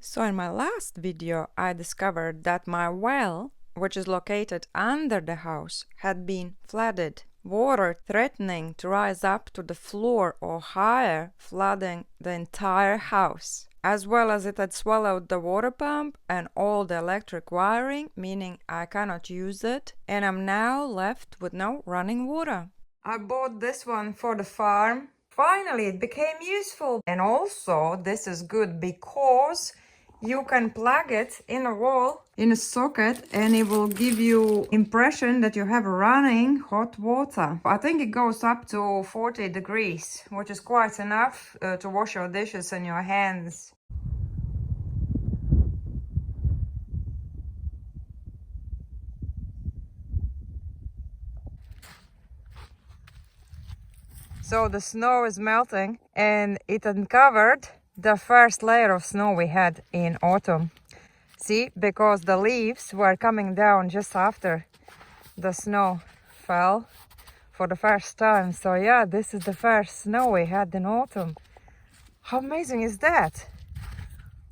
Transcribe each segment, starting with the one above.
So in my last video, I discovered that my well, which is located under the house, had been flooded. Water threatening to rise up to the floor or higher, flooding the entire house. As well as it had swallowed the water pump and all the electric wiring, meaning I cannot use it, and I'm now left with no running water. I bought this one for the farm. Finally, it became useful. And also, this is good because you can plug it in a wall, in a socket, and it will give you impression that you have running hot water. I think it goes up to 40 degrees, which is quite enough to wash your dishes and your hands. So the snow is melting and it uncovered the first layer of snow we had in autumn. See, because the leaves were coming down just after the snow fell for the first time. So yeah, this is the first snow we had in autumn. How amazing is that?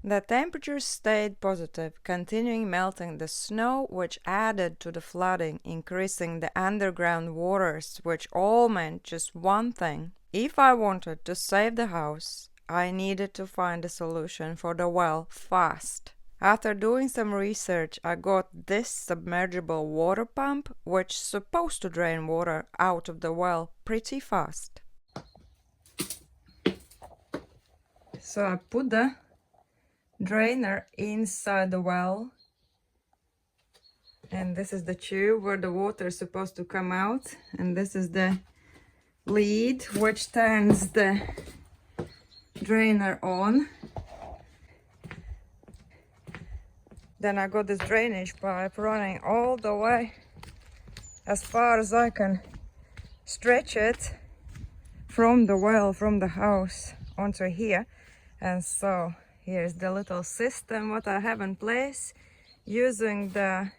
The temperatures stayed positive, continuing melting the snow, which added to the flooding, increasing the underground waters, which all meant just one thing. If I wanted to save the house, I needed to find a solution for the well fast. After doing some research, I got this submergible water pump, which is supposed to drain water out of the well pretty fast. So I put the drainer inside the well, and this is the tube where the water is supposed to come out, and this is the lead which turns the drainer on. Then I got this drainage pipe running all the way as far as I can stretch it from the well, from the house onto here. And so here's the little system what I have in place, using the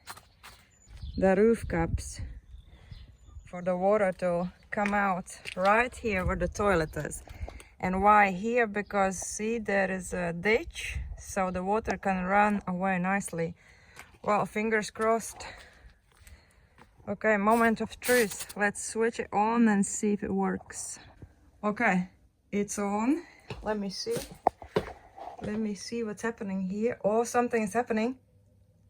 roof caps for the water to come out right here where the toilet is. And why here? Because see, there is a ditch, so the water can run away nicely. Well, fingers crossed. Okay, moment of truth. Let's switch it on and see if it works. Okay, it's on. Let me see. Let me see what's happening here. Oh, something is happening.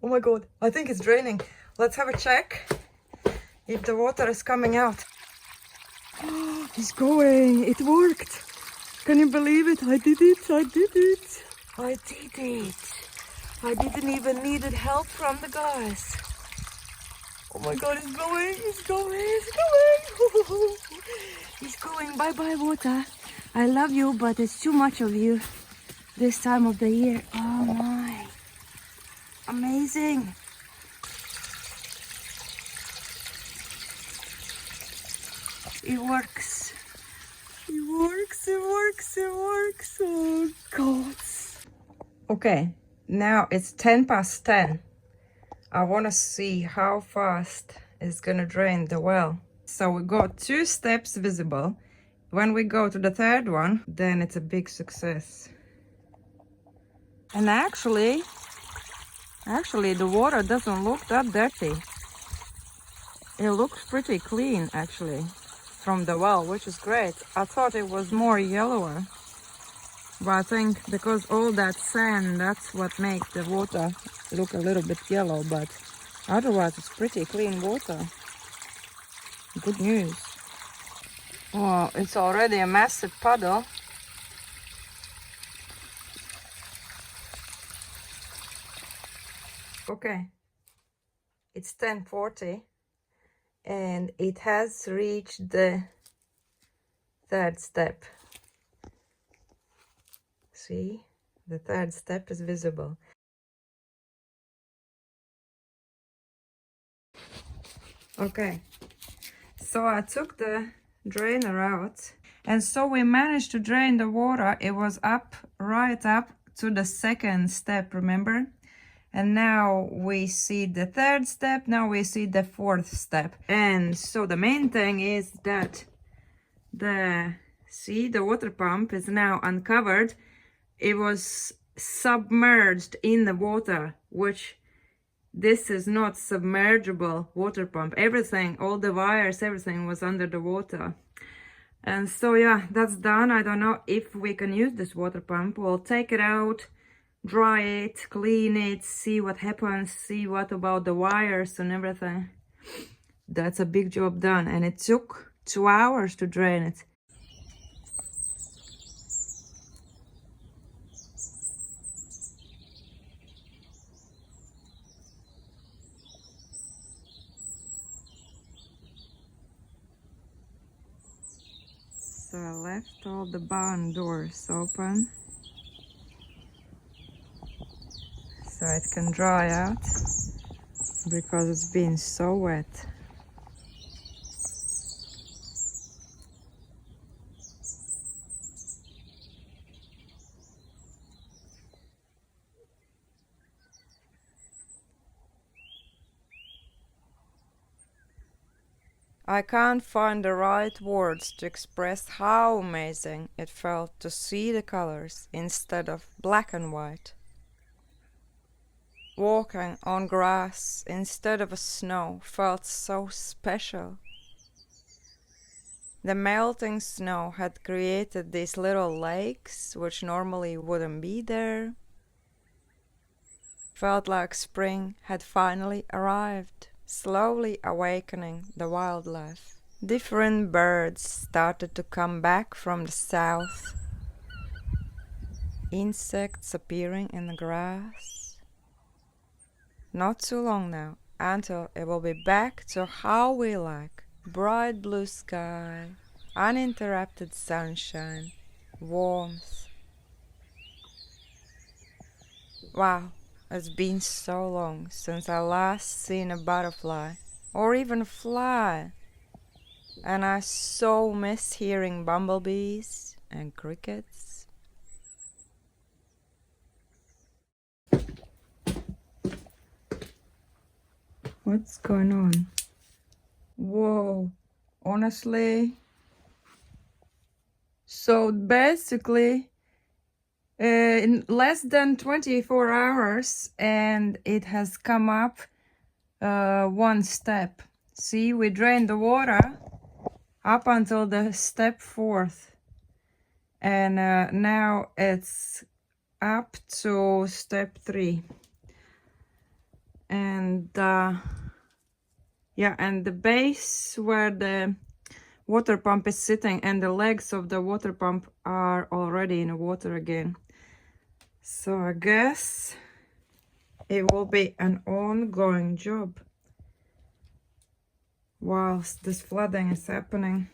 Oh my god, I think it's draining. Let's have a check if the water is coming out. Oh, it's going. It worked. Can you believe it? I did it. I did it. I did it. I didn't even need help from the guys. Oh my god, it's going. It's going. It's going. It's going. Bye-bye, water. I love you, but it's too much of you this time of the year. Oh my. Amazing. It works. It works, it works, it works. Oh god. Okay, now it's 10 past 10. I want to see how fast it's gonna drain the well. So we got 2 steps visible. When we go to the third one, then it's a big success. And actually the water doesn't look that dirty. It looks pretty clean actually from the well, which is great. I thought it was more yellower, but I think because all that sand, that's what makes the water look a little bit yellow, but otherwise it's pretty clean water. Good news. Oh, it's already a massive puddle. Okay, it's 10:40 and it has reached the third step. See, the third step is visible. Okay, so I took the drainer out, and so we managed to drain the water. It was up, right up to the second step, remember? And now we see the third step, now we see the fourth step. And so the main thing is that the water pump is now uncovered. It was submerged in the water, which this is not submergible water pump. Everything, all the wires, everything was under the water. And so yeah, that's done. I don't know if we can use this water pump. We'll take it out, dry it, clean it, see what happens, see what about the wires and everything. That's a big job done, and it took 2 hours to drain it. So I left all the barn doors open so it can dry out because it's been so wet. I can't find the right words to express how amazing it felt to see the colors instead of black and white. Walking on grass instead of snow felt so special. The melting snow had created these little lakes which normally wouldn't be there. Felt like spring had finally arrived, slowly awakening the wildlife. Different birds started to come back from the south. Insects appearing in the grass. Not too long now, until it will be back to how we like. Bright blue sky, uninterrupted sunshine, warmth. Wow, it's been so long since I last seen a butterfly, or even a fly. And I so miss hearing bumblebees and crickets. What's going on? Whoa, honestly. So basically, in less than 24 hours, and it has come up one step. See, we drained the water up until the step 4th, and now it's up to step 3. And yeah, and the base where the water pump is sitting and the legs of the water pump are already in the water again. So I guess it will be an ongoing job whilst this flooding is happening.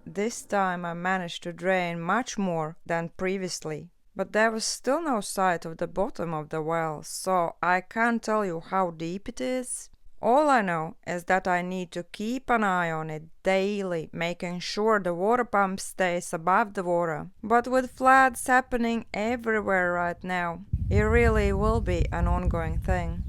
This time I managed to drain much more than previously, but there was still no sight of the bottom of the well, so I can't tell you how deep it is. All I know is that I need to keep an eye on it daily, making sure the water pump stays above the water. But with floods happening everywhere right now, it really will be an ongoing thing.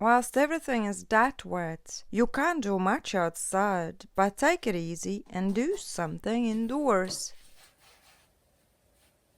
Whilst everything is that wet, you can't do much outside, but take it easy and do something indoors.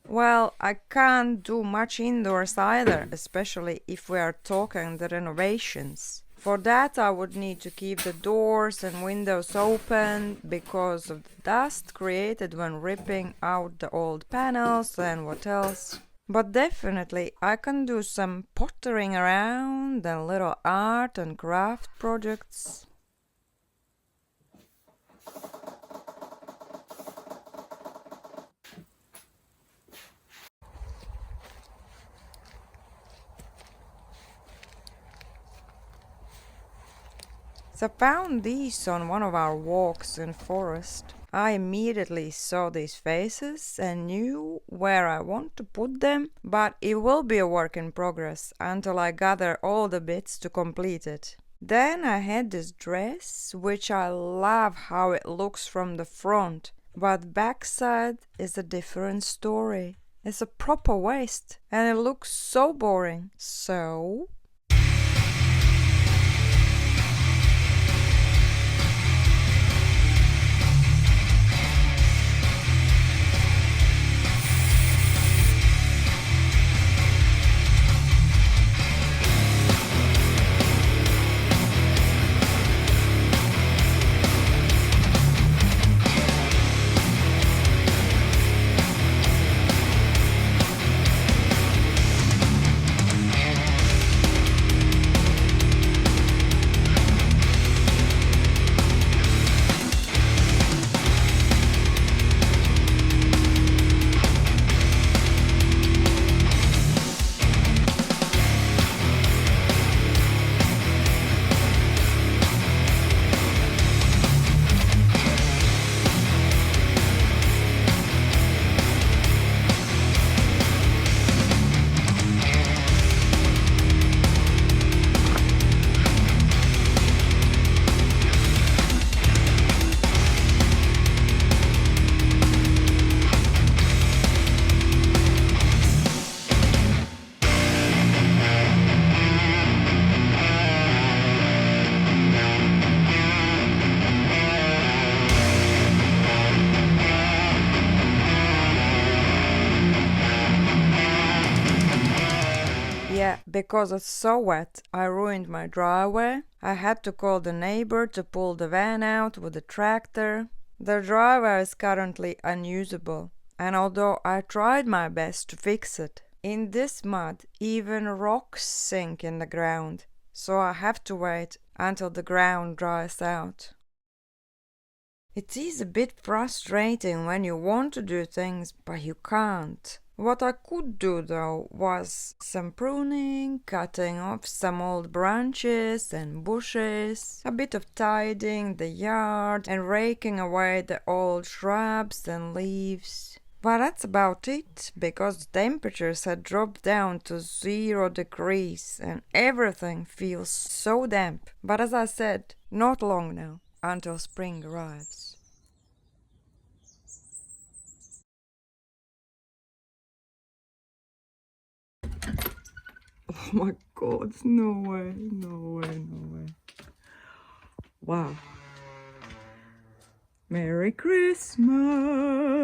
Well, I can't do much indoors either, especially if we are talking the renovations. For that I would need to keep the doors and windows open because of the dust created when ripping out the old panels and what else. But definitely I can do some pottering around and little art and craft projects. So I found these on one of our walks in forest. I immediately saw these faces and knew where I want to put them, but it will be a work in progress until I gather all the bits to complete it. Then I had this dress, which I love how it looks from the front, but backside is a different story. It's a proper waist and it looks so boring. So yeah, because it's so wet, I ruined my driveway. I had to call the neighbor to pull the van out with the tractor. The driveway is currently unusable, and although I tried my best to fix it, in this mud even rocks sink in the ground, so I have to wait until the ground dries out. It is a bit frustrating when you want to do things but you can't. What I could do though was some pruning, cutting off some old branches and bushes, a bit of tidying the yard and raking away the old shrubs and leaves. But that's about it, because the temperatures had dropped down to 0 degrees and everything feels so damp. But as I said, not long now until spring arrives. Oh my god, no way, no way, no way. Wow. Merry Christmas!